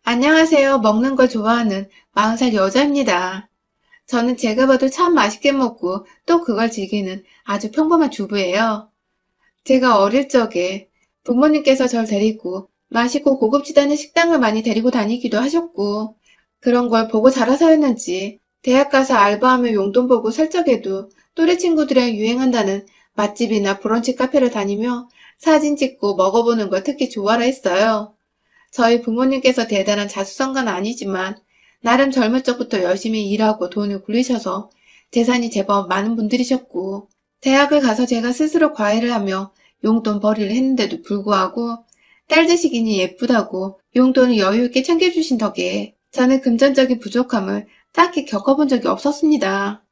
안녕하세요. 먹는 걸 좋아하는 40살 여자입니다. 저는 제가 봐도 참 맛있게 먹고 또 그걸 즐기는 아주 평범한 주부예요. 제가 어릴 적에 부모님께서 절 데리고 맛있고 고급지도 않은 식당을 많이 데리고 다니기도 하셨고 그런 걸 보고 자라서였는지 대학 가서 알바하며 용돈 보고 살 적에도 또래 친구들이랑 유행한다는 맛집이나 브런치 카페를 다니며 사진 찍고 먹어보는 걸 특히 좋아라 했어요. 저희 부모님께서 대단한 자수성가는 아니지만 나름 젊을 적부터 열심히 일하고 돈을 굴리셔서 재산이 제법 많은 분들이셨고 대학을 가서 제가 스스로 과외를 하며 용돈 벌이를 했는데도 불구하고 딸 자식이니 예쁘다고 용돈을 여유 있게 챙겨주신 덕에 저는 금전적인 부족함을 딱히 겪어본 적이 없었습니다.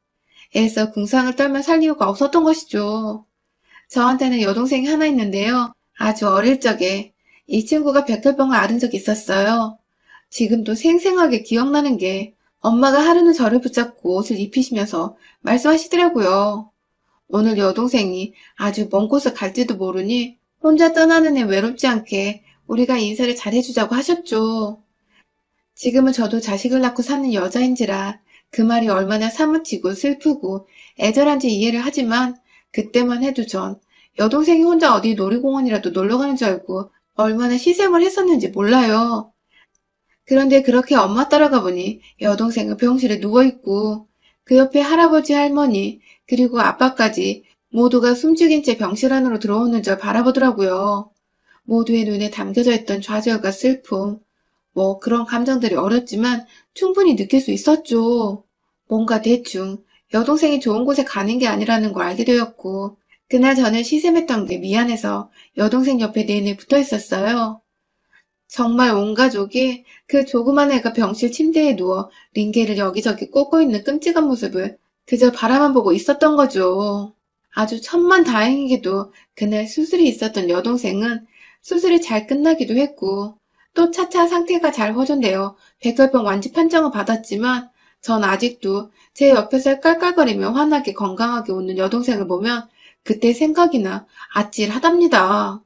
애써 궁상을 떨며 살 이유가 없었던 것이죠. 저한테는 여동생이 하나 있는데요. 아주 어릴 적에 이 친구가 백혈병을 앓은 적이 있었어요. 지금도 생생하게 기억나는 게 엄마가 하루는 저를 붙잡고 옷을 입히시면서 말씀하시더라고요. 오늘 여동생이 아주 먼 곳을 갈지도 모르니 혼자 떠나는 애 외롭지 않게 우리가 인사를 잘해주자고 하셨죠. 지금은 저도 자식을 낳고 사는 여자인지라 그 말이 얼마나 사무치고 슬프고 애절한지 이해를 하지만 그때만 해도 전 여동생이 혼자 어디 놀이공원이라도 놀러가는 줄 알고 얼마나 희생을 했었는지 몰라요. 그런데 그렇게 엄마 따라가 보니 여동생은 병실에 누워있고 그 옆에 할아버지 할머니 그리고 아빠까지 모두가 숨죽인 채 병실 안으로 들어오는 절 바라보더라고요. 모두의 눈에 담겨져 있던 좌절과 슬픔, 그런 감정들이 어렸지만 충분히 느낄 수 있었죠. 뭔가 대충 여동생이 좋은 곳에 가는 게 아니라는 걸 알게 되었고 그날 저는 시샘했던 게 미안해서 여동생 옆에 내내 붙어 있었어요. 정말 온 가족이 그 조그만 애가 병실 침대에 누워 링게를 여기저기 꽂고 있는 끔찍한 모습을 그저 바라만 보고 있었던 거죠. 아주 천만다행이게도 그날 수술이 있었던 여동생은 수술이 잘 끝나기도 했고 또 차차 상태가 잘 호전되어 백혈병 완치 판정을 받았지만 전 아직도 제 옆에서 깔깔거리며 환하게 건강하게 웃는 여동생을 보면 그때 생각이 나 아찔하답니다.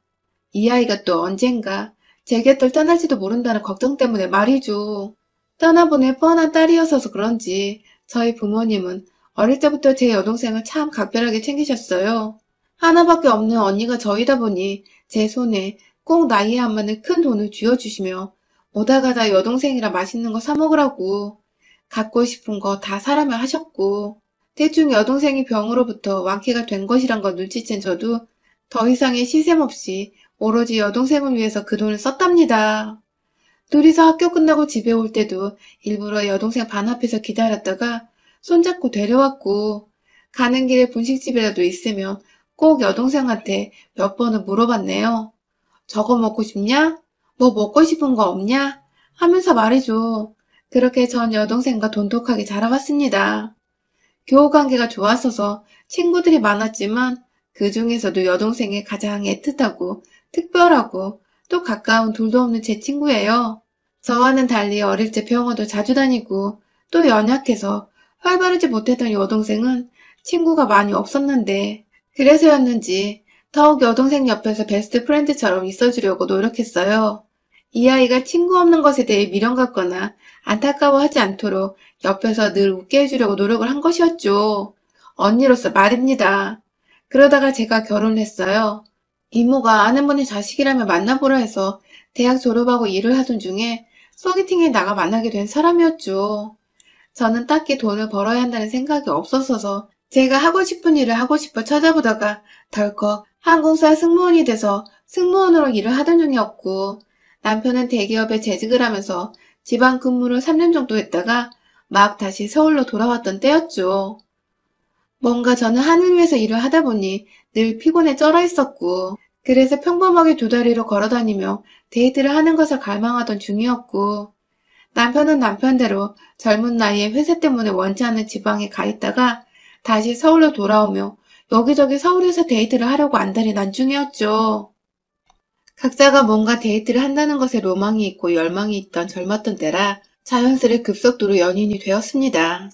이 아이가 또 언젠가 제 곁을 떠날지도 모른다는 걱정 때문에 말이죠. 떠나보낼 뻔한 딸이어서 그런지 저희 부모님은 어릴 때부터 제 여동생을 참 각별하게 챙기셨어요. 하나밖에 없는 언니가 저이다 보니 제 손에 꼭 나이에 안 맞는 큰 돈을 쥐어주시며 오다 가다 여동생이라 맛있는 거 사 먹으라고 갖고 싶은 거 다 사라며 하셨고 대충 여동생이 병으로부터 완쾌가 된 것이란 걸 눈치챈 저도 더 이상의 시샘 없이 오로지 여동생을 위해서 그 돈을 썼답니다. 둘이서 학교 끝나고 집에 올 때도 일부러 여동생 반 앞에서 기다렸다가 손잡고 데려왔고 가는 길에 분식집이라도 있으면 꼭 여동생한테 몇 번을 물어봤네요. 저거 먹고 싶냐? 뭐 먹고 싶은 거 없냐? 하면서 말이죠. 그렇게 전 여동생과 돈독하게 자라왔습니다. 교우관계가 좋았어서 친구들이 많았지만 그 중에서도 여동생이 가장 애틋하고 특별하고 또 가까운 둘도 없는 제 친구예요. 저와는 달리 어릴 때 병원도 자주 다니고 또 연약해서 활발하지 못했던 여동생은 친구가 많이 없었는데 그래서였는지 더욱 여동생 옆에서 베스트 프렌드처럼 있어주려고 노력했어요. 이 아이가 친구 없는 것에 대해 미련 갖거나 안타까워하지 않도록 옆에서 늘 웃게 해주려고 노력을 한 것이었죠. 언니로서 말입니다. 그러다가 제가 결혼을 했어요. 이모가 아는 분의 자식이라며 만나보라 해서 대학 졸업하고 일을 하던 중에 소개팅에 나가 만나게 된 사람이었죠. 저는 딱히 돈을 벌어야 한다는 생각이 없었어서 제가 하고 싶은 일을 하고 싶어 찾아보다가 덜컥 항공사 승무원이 돼서 승무원으로 일을 하던 중이었고 남편은 대기업에 재직을 하면서 지방 근무를 3년 정도 했다가 막 다시 서울로 돌아왔던 때였죠. 뭔가 저는 하늘 위에서 일을 하다 보니 늘 피곤에 쩔어 있었고 그래서 평범하게 두 다리로 걸어다니며 데이트를 하는 것을 갈망하던 중이었고 남편은 남편대로 젊은 나이에 회사 때문에 원치 않는 지방에 가 있다가 다시 서울로 돌아오며 여기저기 서울에서 데이트를 하려고 안달이 난 중이었죠. 각자가 뭔가 데이트를 한다는 것에 로망이 있고 열망이 있던 젊었던 때라 자연스레 급속도로 연인이 되었습니다.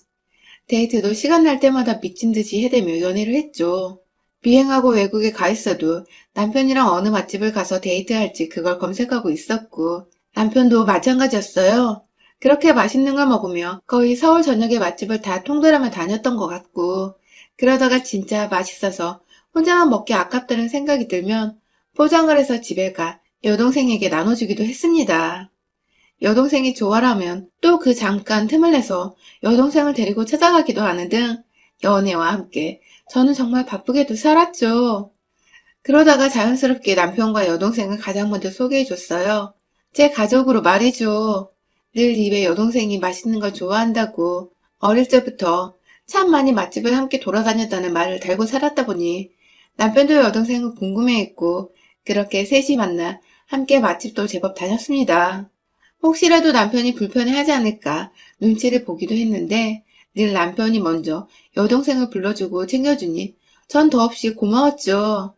데이트도 시간 날 때마다 미친 듯이 해대며 연애를 했죠. 비행하고 외국에 가 있어도 남편이랑 어느 맛집을 가서 데이트할지 그걸 검색하고 있었고 남편도 마찬가지였어요. 그렇게 맛있는 걸 먹으며 거의 서울 전역의 맛집을 다 통돌아며 다녔던 것 같고, 그러다가 진짜 맛있어서 혼자만 먹기 아깝다는 생각이 들면 포장을 해서 집에 가 여동생에게 나눠주기도 했습니다. 여동생이 좋아라면 또 그 잠깐 틈을 내서 여동생을 데리고 찾아가기도 하는 등 연애와 함께 저는 정말 바쁘게도 살았죠. 그러다가 자연스럽게 남편과 여동생을 가장 먼저 소개해줬어요. 제 가족으로 말이죠. 늘 입에 여동생이 맛있는 걸 좋아한다고 어릴 때부터 참 많이 맛집을 함께 돌아다녔다는 말을 달고 살았다 보니 남편도 여동생을 궁금해했고 그렇게 셋이 만나 함께 맛집도 제법 다녔습니다. 혹시라도 남편이 불편해하지 않을까 눈치를 보기도 했는데 늘 남편이 먼저 여동생을 불러주고 챙겨주니 전 더없이 고마웠죠.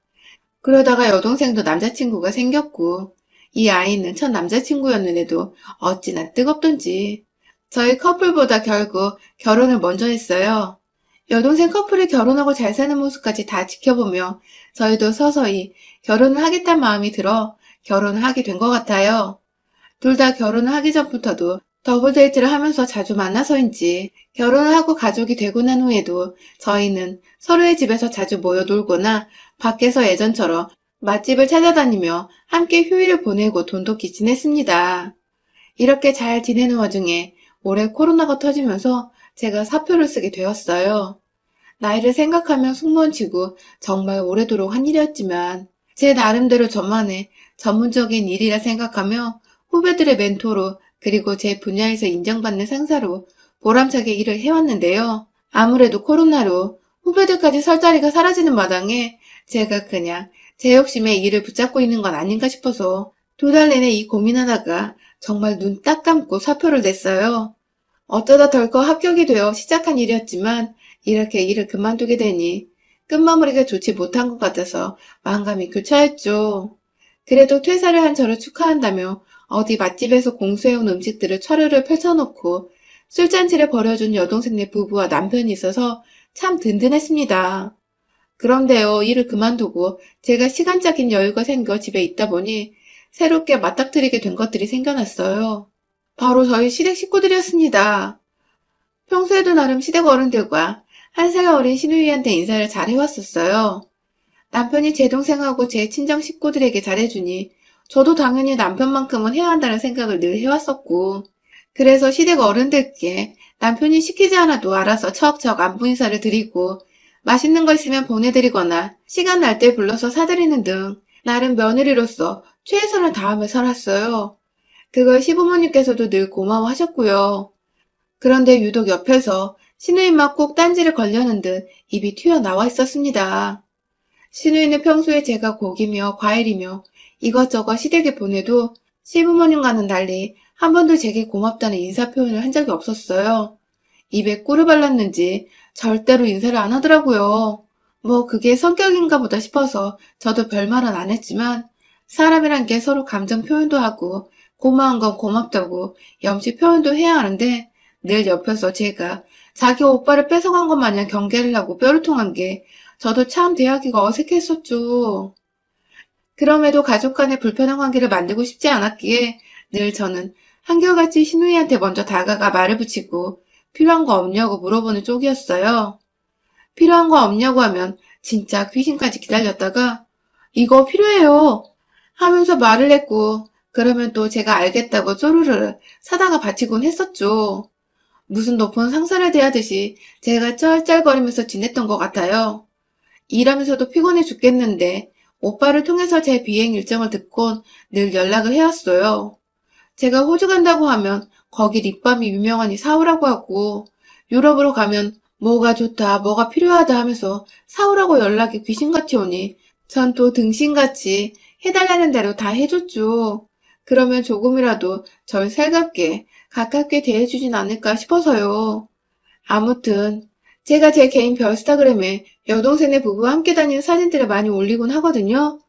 그러다가 여동생도 남자친구가 생겼고 이 아이는 첫 남자친구였는데도 어찌나 뜨겁던지 저희 커플보다 결국 결혼을 먼저 했어요. 여동생 커플이 결혼하고 잘 사는 모습까지 다 지켜보며 저희도 서서히 결혼을 하겠다는 마음이 들어 결혼을 하게 된 것 같아요. 둘 다 결혼을 하기 전부터도 더블 데이트를 하면서 자주 만나서인지 결혼을 하고 가족이 되고 난 후에도 저희는 서로의 집에서 자주 모여 놀거나 밖에서 예전처럼 맛집을 찾아다니며 함께 휴일을 보내고 돈독히 지냈습니다. 이렇게 잘 지내는 와중에 올해 코로나가 터지면서 제가 사표를 쓰게 되었어요. 나이를 생각하면 승무원 치고 정말 오래도록 한 일이었지만 제 나름대로 저만의 전문적인 일이라 생각하며 후배들의 멘토로 그리고 제 분야에서 인정받는 상사로 보람차게 일을 해왔는데요. 아무래도 코로나로 후배들까지 설 자리가 사라지는 마당에 제가 그냥 제 욕심에 일을 붙잡고 있는 건 아닌가 싶어서 2달 내내 이 고민하다가 정말 눈 딱 감고 사표를 냈어요. 어쩌다 덜컥 합격이 되어 시작한 일이었지만 이렇게 일을 그만두게 되니 끝마무리가 좋지 못한 것 같아서 마음감이 교차했죠. 그래도 퇴사를 한 저를 축하한다며 어디 맛집에서 공수해온 음식들을 차례를 펼쳐놓고 술잔치를 벌여준 여동생네 부부와 남편이 있어서 참 든든했습니다. 그런데요, 일을 그만두고 제가 시간적인 여유가 생겨 집에 있다 보니 새롭게 맞닥뜨리게 된 것들이 생겨났어요. 바로 저희 시댁 식구들이었습니다. 평소에도 나름 시댁 어른들과 1살 어린 시누이한테 인사를 잘 해왔었어요. 남편이 제 동생하고 제 친정 식구들에게 잘해주니 저도 당연히 남편만큼은 해야 한다는 생각을 늘 해왔었고 그래서 시댁 어른들께 남편이 시키지 않아도 알아서 척척 안부 인사를 드리고 맛있는 거 있으면 보내드리거나 시간 날 때 불러서 사드리는 등 나름 며느리로서 최선을 다하며 살았어요. 그걸 시부모님께서도 늘 고마워하셨고요. 그런데 유독 옆에서 시누이만 꼭 딴지를 걸려는 듯 입이 튀어나와 있었습니다. 시누이는 평소에 제가 고기며 과일이며 이것저것 시댁에 보내도 시부모님과는 달리 한 번도 제게 고맙다는 인사 표현을 한 적이 없었어요. 입에 꿀을 발랐는지 절대로 인사를 안 하더라고요. 뭐 그게 성격인가 보다 싶어서 저도 별말은 안 했지만 사람이란 게 서로 감정 표현도 하고 고마운 건 고맙다고 염치 표현도 해야 하는데 늘 옆에서 제가 자기 오빠를 뺏어간 것 마냥 경계를 하고 뼈를 통한 게 저도 참 대하기가 어색했었죠. 그럼에도 가족 간의 불편한 관계를 만들고 싶지 않았기에 늘 저는 한결같이 시누이한테 먼저 다가가 말을 붙이고 필요한 거 없냐고 물어보는 쪽이었어요. 필요한 거 없냐고 하면 진짜 귀신까지 기다렸다가 이거 필요해요 하면서 말을 했고 그러면 또 제가 알겠다고 쪼르르 사다가 바치곤 했었죠. 무슨 높은 상사를 대하듯이 제가 쩔쩔거리면서 지냈던 것 같아요. 일하면서도 피곤해 죽겠는데 오빠를 통해서 제 비행 일정을 듣곤 늘 연락을 해왔어요. 제가 호주 간다고 하면 거기 립밤이 유명하니 사오라고 하고 유럽으로 가면 뭐가 좋다, 뭐가 필요하다 하면서 사오라고 연락이 귀신같이 오니 전 또 등신같이 해달라는 대로 다 해줬죠. 그러면 조금이라도 절 살갑게 가깝게 대해주진 않을까 싶어서요. 아무튼 제가 제 개인 별스타그램에 여동생네 부부와 함께 다니는 사진들을 많이 올리곤 하거든요.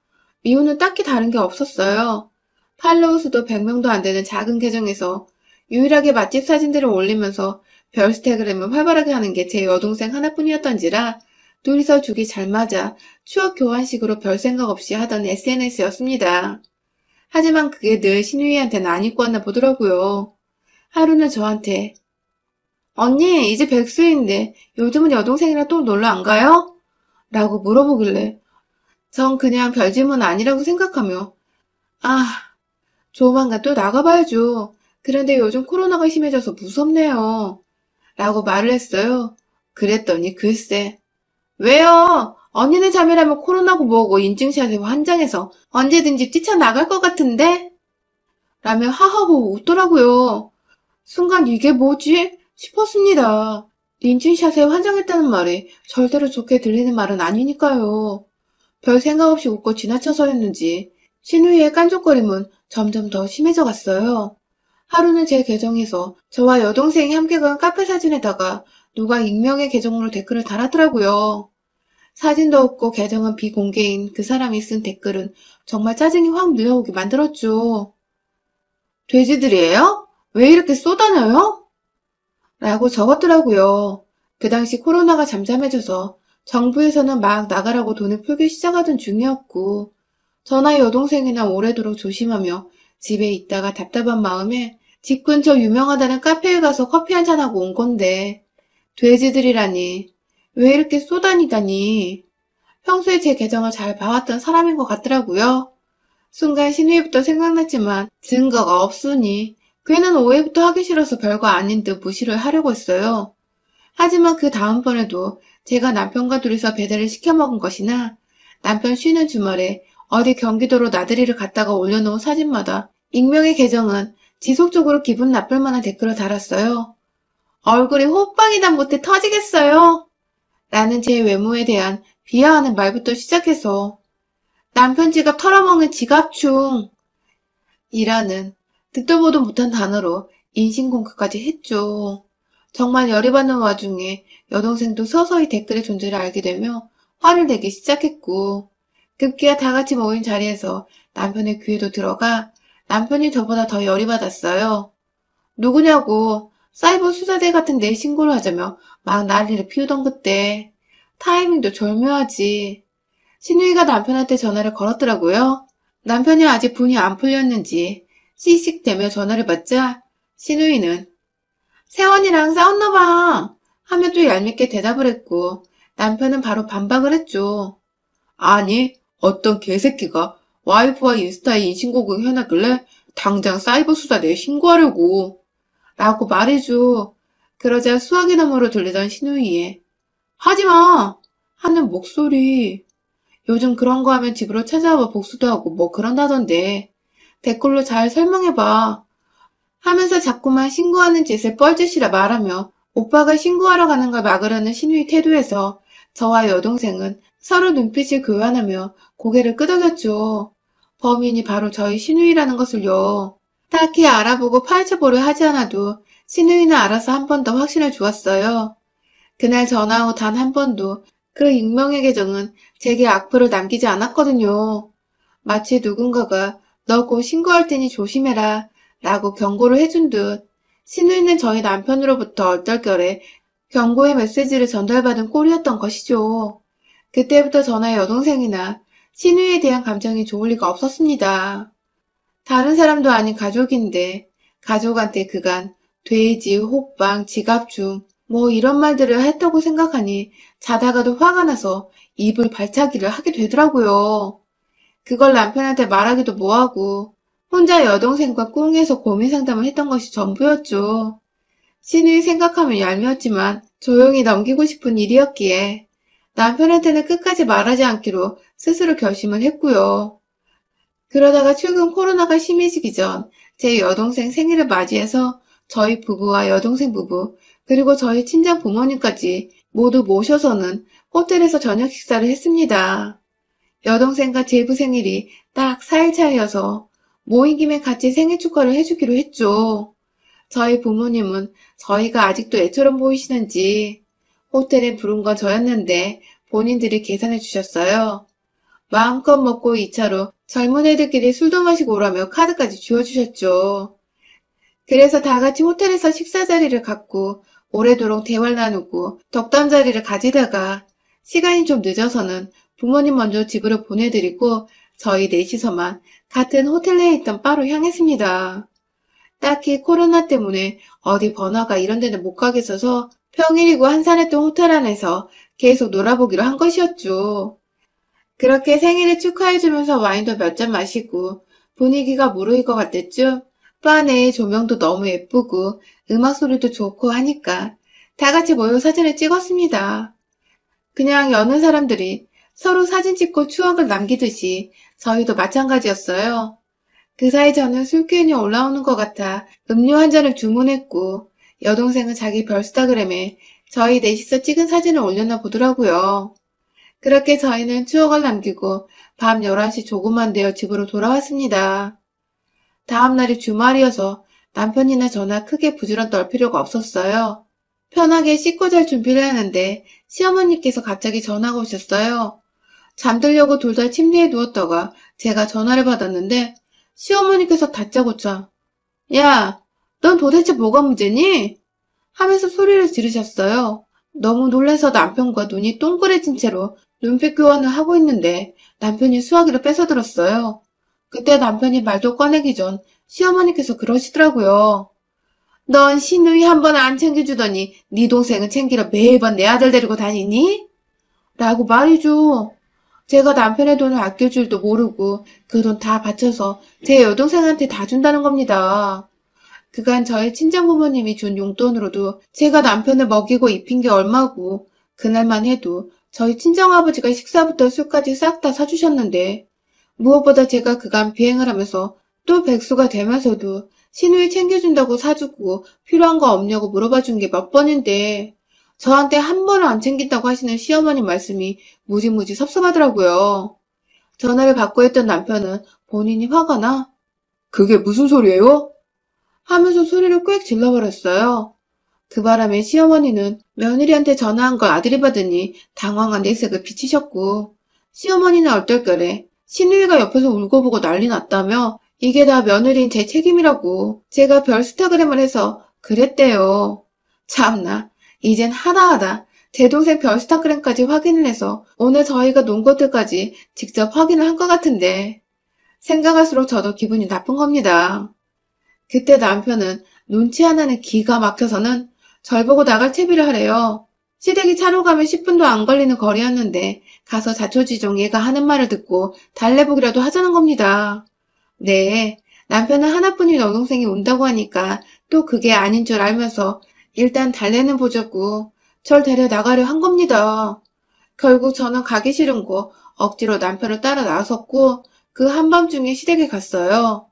이유는 딱히 다른 게 없었어요. 팔로우 수도 100명도 안 되는 작은 계정에서 유일하게 맛집 사진들을 올리면서 별스타그램을 활발하게 하는 게 제 여동생 하나뿐이었던지라 둘이서 죽이 잘 맞아 추억 교환식으로 별 생각 없이 하던 SNS였습니다. 하지만 그게 늘 신우이한테는 안 입고 왔나 보더라고요. 하루는 저한테 언니 이제 백수인데 요즘은 여동생이랑 또 놀러 안 가요? 라고 물어보길래 전 그냥 별 질문 아니라고 생각하며 아, 조만간 또 나가봐야죠. 그런데 요즘 코로나가 심해져서 무섭네요. 라고 말을 했어요. 그랬더니 글쎄 왜요? 언니네 자매라면 코로나고 뭐고 인증샷에 환장해서 언제든지 뛰쳐나갈 것 같은데? 라며 하하고 웃더라고요. 순간 이게 뭐지? 싶었습니다. 인증샷에 환장했다는 말이 절대로 좋게 들리는 말은 아니니까요. 별 생각 없이 웃고 지나쳐서였는지 신우이의 깐족거림은 점점 더 심해져 갔어요. 하루는 제 계정에서 저와 여동생이 함께 간 카페 사진에다가 누가 익명의 계정으로 댓글을 달았더라고요. 사진도 없고 계정은 비공개인 그 사람이 쓴 댓글은 정말 짜증이 확 밀려오게 만들었죠. 돼지들이에요? 왜 이렇게 쏘다녀요? 라고 적었더라고요. 그 당시 코로나가 잠잠해져서 정부에서는 막 나가라고 돈을 풀기 시작하던 중이었고 저나 여동생이나 오래도록 조심하며 집에 있다가 답답한 마음에 집 근처 유명하다는 카페에 가서 커피 한잔하고 온 건데 돼지들이라니 왜 이렇게 쏘다니다니 평소에 제 계정을 잘 봐왔던 사람인 것 같더라고요. 순간 신우이부터 생각났지만 증거가 없으니 괜한 오해부터 하기 싫어서 별거 아닌 듯 무시를 하려고 했어요. 하지만 그 다음번에도 제가 남편과 둘이서 배달을 시켜 먹은 것이나 남편 쉬는 주말에 어디 경기도로 나들이를 갔다가 올려놓은 사진마다 익명의 계정은 지속적으로 기분 나쁠 만한 댓글을 달았어요. 얼굴이 호빵이다 못해 터지겠어요. 라는 제 외모에 대한 비하하는 말부터 시작해서 남편 지갑 털어먹는 지갑충 이라는 듣도 보도 못한 단어로 인신공격까지 했죠. 정말 열이 받는 와중에 여동생도 서서히 댓글의 존재를 알게 되며 화를 내기 시작했고 급기야 다 같이 모인 자리에서 남편의 귀에도 들어가 남편이 저보다 더 열이 받았어요. 누구냐고 사이버 수사대 같은 데 신고를 하자며 막 난리를 피우던 그때 타이밍도 절묘하지. 신우이가 남편한테 전화를 걸었더라고요. 남편이 아직 분이 안 풀렸는지 씩씩대며 전화를 받자 신우이는 세원이랑 싸웠나 봐 하며 또 얄밉게 대답을 했고 남편은 바로 반박을 했죠. 아니 어떤 개새끼가 와이프와 인스타에 인신공격 해놨길래 당장 사이버 수사대에 신고하려고 라고 말해줘. 그러자 수화기 너머로 들리던 신우이의 하지마 하는 목소리. 요즘 그런 거 하면 집으로 찾아와 복수도 하고 뭐 그런다던데 댓글로 잘 설명해봐 하면서 자꾸만 신고하는 짓을 뻘짓이라 말하며 오빠가 신고하러 가는 걸 막으려는 신우이 태도에서 저와 여동생은 서로 눈빛을 교환하며 고개를 끄덕였죠. 범인이 바로 저희 신우이라는 것을요. 딱히 알아보고 파헤쳐보려 하지 않아도 신우이는 알아서 한 번 더 확신을 주었어요. 그날 전화 후 단 한 번도 그 익명의 계정은 제게 악플을 남기지 않았거든요. 마치 누군가가 너 곧 신고할 테니 조심해라 라고 경고를 해준 듯 신우이는 저희 남편으로부터 얼떨결에 경고의 메시지를 전달받은 꼴이었던 것이죠. 그때부터 저나 여동생이나 신우이에 대한 감정이 좋을 리가 없었습니다. 다른 사람도 아닌 가족인데 가족한테 그간 돼지, 호빵, 지갑중 뭐 이런 말들을 했다고 생각하니 자다가도 화가 나서 입을 발차기를 하게 되더라고요. 그걸 남편한테 말하기도 뭐하고 혼자 여동생과 꿍해서 고민 상담을 했던 것이 전부였죠. 신우이 생각하면 얄미웠지만 조용히 넘기고 싶은 일이었기에 남편한테는 끝까지 말하지 않기로 스스로 결심을 했고요. 그러다가 최근 코로나가 심해지기 전 제 여동생 생일을 맞이해서 저희 부부와 여동생 부부 그리고 저희 친정 부모님까지 모두 모셔서는 호텔에서 저녁 식사를 했습니다. 여동생과 제부 생일이 딱 4일 차이여서 모인 김에 같이 생일 축하를 해주기로 했죠. 저희 부모님은 저희가 아직도 애처럼 보이시는지 호텔에 부른 건 저였는데 본인들이 계산해 주셨어요. 마음껏 먹고 2차로 젊은 애들끼리 술도 마시고 오라며 카드까지 쥐어주셨죠. 그래서 다 같이 호텔에서 식사 자리를 갖고 오래도록 대화를 나누고 덕담 자리를 가지다가 시간이 좀 늦어서는 부모님 먼저 집으로 보내드리고 저희 넷이서만 같은 호텔 내에 있던 바로 향했습니다. 딱히 코로나 때문에 어디 번화가 이런 데는 못 가겠어서 평일이고 한산했던 호텔 안에서 계속 놀아보기로 한 것이었죠. 그렇게 생일을 축하해주면서 와인도 몇 잔 마시고 분위기가 무르익을 것 같았죠. 바 내의 조명도 너무 예쁘고 음악 소리도 좋고 하니까 다 같이 모여 사진을 찍었습니다. 그냥 여는 사람들이 서로 사진 찍고 추억을 남기듯이 저희도 마찬가지였어요. 그 사이 저는 술 기운이 올라오는 것 같아 음료 한 잔을 주문했고 여동생은 자기 별스타그램에 저희 넷이서 찍은 사진을 올려놔 보더라고요. 그렇게 저희는 추억을 남기고 밤 11시 조금만 되어 집으로 돌아왔습니다. 다음 날이 주말이어서 남편이나 저나 크게 부지런 떨 필요가 없었어요. 편하게 씻고 잘 준비를 하는데 시어머니께서 갑자기 전화가 오셨어요. 잠들려고 둘 다 침대에 누웠다가 제가 전화를 받았는데 시어머니께서 다짜고짜 야, 넌 도대체 뭐가 문제니? 하면서 소리를 지르셨어요. 너무 놀라서 남편과 눈이 동그래진 채로 눈빛 교환을 하고 있는데 남편이 수화기를 뺏어들었어요. 그때 남편이 말도 꺼내기 전 시어머니께서 그러시더라고요. 넌 시누이 한 번 안 챙겨주더니 네 동생은 챙기러 매번 내 아들 데리고 다니니? 라고 말이죠. 제가 남편의 돈을 아낄 줄도 모르고 그 돈 다 바쳐서 제 여동생한테 다 준다는 겁니다. 그간 저희 친정부모님이 준 용돈으로도 제가 남편을 먹이고 입힌 게 얼마고 그날만 해도 저희 친정아버지가 식사부터 술까지 싹 다 사주셨는데 무엇보다 제가 그간 비행을 하면서 또 백수가 되면서도 시누이 챙겨준다고 사주고 필요한 거 없냐고 물어봐 준 게 몇 번인데 저한테 한 번을 안 챙긴다고 하시는 시어머니 말씀이 무지무지 섭섭하더라고요. 전화를 받고 있던 남편은 본인이 화가 나 그게 무슨 소리예요? 하면서 소리를 꽥 질러버렸어요. 그 바람에 시어머니는 며느리한테 전화한 걸 아들이 받으니 당황한 내색을 비치셨고 시어머니는 얼떨결에 시누이가 옆에서 울고보고 난리 났다며 이게 다 며느리인 제 책임이라고 제가 별스타그램을 해서 그랬대요. 참나 이젠 하다하다 제 동생 별스타그램까지 확인을 해서 오늘 저희가 논 것들까지 직접 확인을 한 것 같은데 생각할수록 저도 기분이 나쁜 겁니다. 그때 남편은 눈치 하나는 기가 막혀서는 절 보고 나갈 채비를 하래요. 시댁이 차로 가면 10분도 안 걸리는 거리였는데 가서 자초지종 얘가 하는 말을 듣고 달래보기라도 하자는 겁니다. 네, 남편은 하나뿐인 여동생이 온다고 하니까 또 그게 아닌 줄 알면서 일단 달래는 보자고 절 데려 나가려 한 겁니다. 결국 저는 가기 싫은 거 억지로 남편을 따라 나섰고 그 한밤중에 시댁에 갔어요.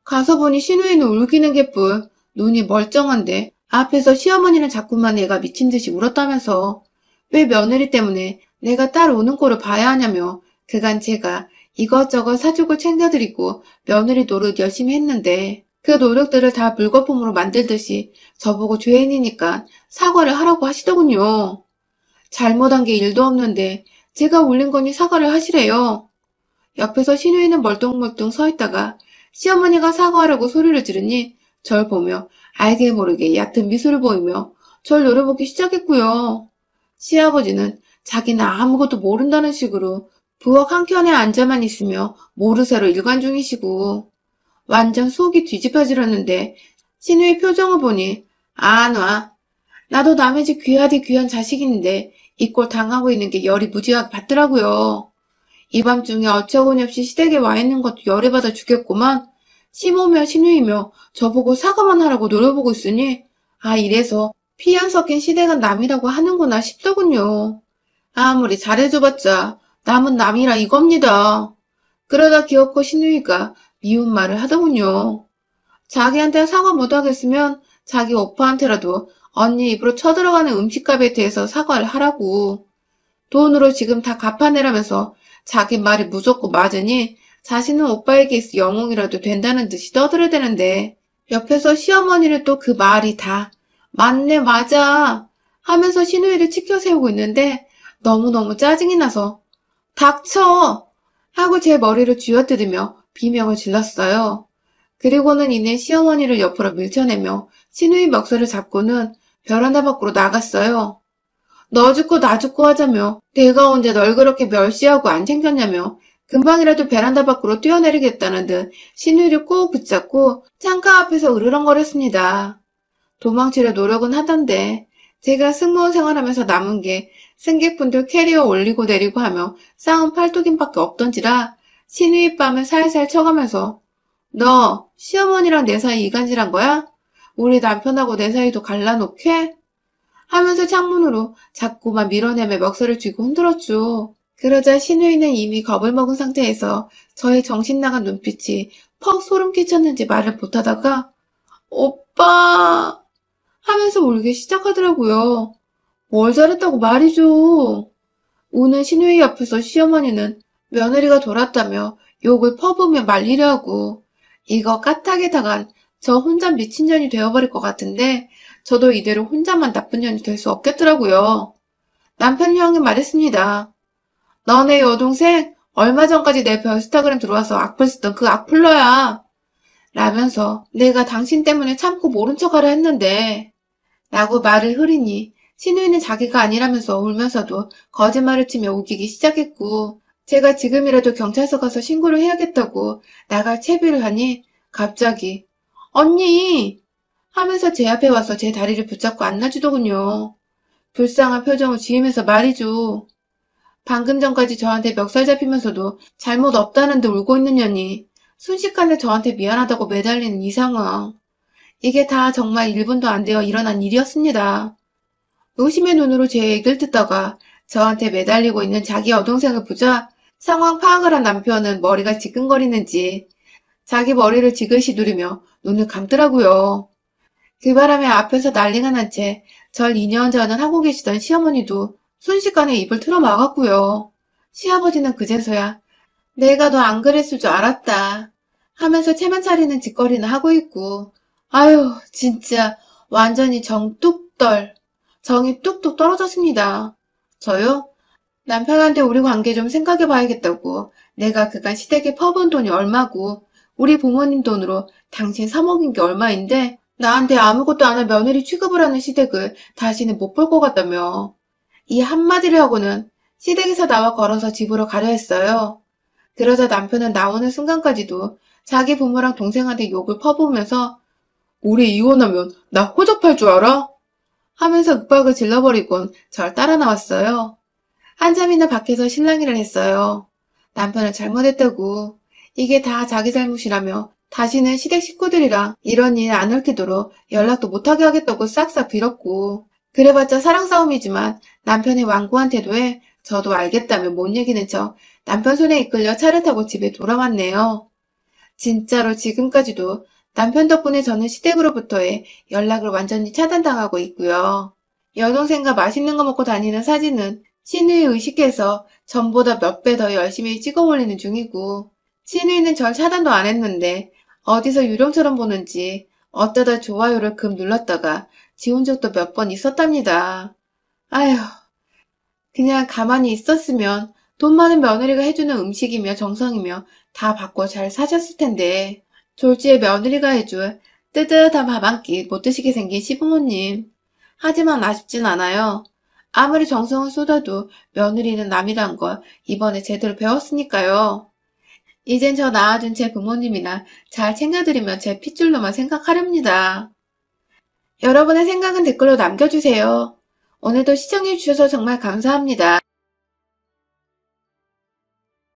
가서 보니 시누이는 울기는 개뿔 눈이 멀쩡한데 앞에서 시어머니는 자꾸만 애가 미친 듯이 울었다면서 왜 며느리 때문에 내가 딸 우는 꼴을 봐야 하냐며 그간 제가 이것저것 사주고 챙겨드리고 며느리 노릇 열심히 했는데 그 노력들을 다 물거품으로 만들듯이 저보고 죄인이니까 사과를 하라고 하시더군요. 잘못한 게 일도 없는데 제가 울린 거니 사과를 하시래요. 옆에서 시누이는 멀뚱멀뚱 서 있다가 시어머니가 사과하라고 소리를 지르니 절 보며 알게 모르게 얕은 미소를 보이며 절 노려보기 시작했고요. 시아버지는 자기는 아무것도 모른다는 식으로 부엌 한켠에 앉아만 있으며 모르쇠로 일관 중이시고 완전 속이 뒤집어지렸는데 시누이 표정을 보니 안 와. 나도 남의 집 귀하디 귀한 자식인데 이 꼴 당하고 있는 게 열이 무지하게 받더라고요. 이 밤중에 어처구니없이 시댁에 와 있는 것도 열이 받아 죽겠구만. 시모며 시누이며 저보고 사과만 하라고 노려보고 있으니 이래서 피 안 섞인 시댁은 남이라고 하는구나 싶더군요. 아무리 잘해줘봤자 남은 남이라 이겁니다. 그러다 기어코 시누이가 미운 말을 하더군요. 자기한테 사과 못하겠으면 자기 오빠한테라도 언니 입으로 쳐들어가는 음식값에 대해서 사과를 하라고. 돈으로 지금 다 갚아내라면서 자기 말이 무섭고 맞으니 자신은 오빠에게 있어 영웅이라도 된다는 듯이 떠들어대는데 옆에서 시어머니는 또 그 말이 다 맞네 맞아 하면서 시누이를 치켜 세우고 있는데 너무너무 짜증이 나서 닥쳐! 하고 제 머리를 쥐어뜯으며 비명을 질렀어요. 그리고는 이내 시어머니를 옆으로 밀쳐내며 시누이 멱살을 잡고는 베란다 밖으로 나갔어요. 너 죽고 나 죽고 하자며 내가 언제 널 그렇게 멸시하고 안 챙겼냐며 금방이라도 베란다 밖으로 뛰어내리겠다는 듯 신우이를 꼭 붙잡고 창가 앞에서 으르렁거렸습니다. 도망치려 노력은 하던데 제가 승무원 생활하면서 남은 게 승객분들 캐리어 올리고 내리고 하며 쌓은 팔뚝임밖에 없던지라 신우이 뺨을 살살 쳐가면서 너 시어머니랑 내 사이 이간질한 거야? 우리 남편하고 내 사이도 갈라놓게? 하면서 창문으로 자꾸만 밀어내며 멱살을 쥐고 흔들었죠. 그러자 신우이는 이미 겁을 먹은 상태에서 저의 정신 나간 눈빛이 퍽 소름 끼쳤는지 말을 못하다가 오빠 하면서 울기 시작하더라고요. 뭘 잘했다고 말이죠. 우는 신우이 옆에서 시어머니는 며느리가 돌았다며 욕을 퍼부으며 말리려 하고 이거 까딱에 당한 저 혼자 미친 년이 되어버릴 것 같은데 저도 이대로 혼자만 나쁜 년이 될 수 없겠더라고요. 남편이 형이 말했습니다. 너네 여동생 얼마 전까지 내 별스타그램 들어와서 악플 쓰던 그 악플러야. 라면서 내가 당신 때문에 참고 모른 척하려 했는데 라고 말을 흐리니 신우이는 자기가 아니라면서 울면서도 거짓말을 치며 우기기 시작했고 제가 지금이라도 경찰서 가서 신고를 해야겠다고 나갈 채비를 하니 갑자기 언니 하면서 제 앞에 와서 제 다리를 붙잡고 안아주더군요. 불쌍한 표정을 지으면서 말이죠. 방금 전까지 저한테 멱살 잡히면서도 잘못 없다는 듯 울고 있는 년이 순식간에 저한테 미안하다고 매달리는 이 상황. 이게 다 정말 1분도 안 되어 일어난 일이었습니다. 의심의 눈으로 제 얘기를 듣다가 저한테 매달리고 있는 자기 여동생을 보자 상황 파악을 한 남편은 머리가 지끈거리는지 자기 머리를 지그시 누르며 눈을 감더라고요. 그 바람에 앞에서 난리가 난 채 절 2년 전을 하고 계시던 시어머니도 순식간에 입을 틀어 막았고요. 시아버지는 그제서야 내가 너 안 그랬을 줄 알았다 하면서 체면 차리는 짓거리는 하고 있고 아유 진짜 완전히 정이 뚝뚝 떨어졌습니다. 저요? 남편한테 우리 관계 좀 생각해 봐야겠다고 내가 그간 시댁에 퍼부은 돈이 얼마고 우리 부모님 돈으로 당신 사먹인 게 얼마인데 나한테 아무것도 안 한 며느리 취급을 하는 시댁을 다시는 못 볼 것 같다며 이 한마디를 하고는 시댁에서 나와 걸어서 집으로 가려 했어요. 그러자 남편은 나오는 순간까지도 자기 부모랑 동생한테 욕을 퍼부으면서 우리 이혼하면 나 호접할 줄 알아? 하면서 윽박을 질러버리곤 절 따라 나왔어요. 한참이나 밖에서 실랑이를 했어요. 남편은 잘못했다고 이게 다 자기 잘못이라며 다시는 시댁 식구들이랑 이런 일 안 얽히도록 연락도 못하게 하겠다고 싹싹 빌었고 그래봤자 사랑 싸움이지만 남편의 완고한 태도에 저도 알겠다며 못 이기는 척 남편 손에 이끌려 차를 타고 집에 돌아왔네요. 진짜로 지금까지도 남편 덕분에 저는 시댁으로부터의 연락을 완전히 차단당하고 있고요. 여동생과 맛있는 거 먹고 다니는 사진은 신우이 의식해서 전보다 몇 배 더 열심히 찍어 올리는 중이고 신우이는 절 차단도 안 했는데 어디서 유령처럼 보는지 어쩌다 좋아요를 급 눌렀다가 지운 적도 몇 번 있었답니다. 아휴, 그냥 가만히 있었으면 돈 많은 며느리가 해주는 음식이며 정성이며 다 받고 잘 사셨을 텐데 졸지에 며느리가 해줄 뜨뜻한 밥 한 끼 못 드시게 생긴 시부모님. 하지만 아쉽진 않아요. 아무리 정성을 쏟아도 며느리는 남이란 걸 이번에 제대로 배웠으니까요. 이젠 저 낳아준 제 부모님이나 잘 챙겨드리면 제 핏줄로만 생각하렵니다. 여러분의 생각은 댓글로 남겨주세요. 오늘도 시청해주셔서 정말 감사합니다.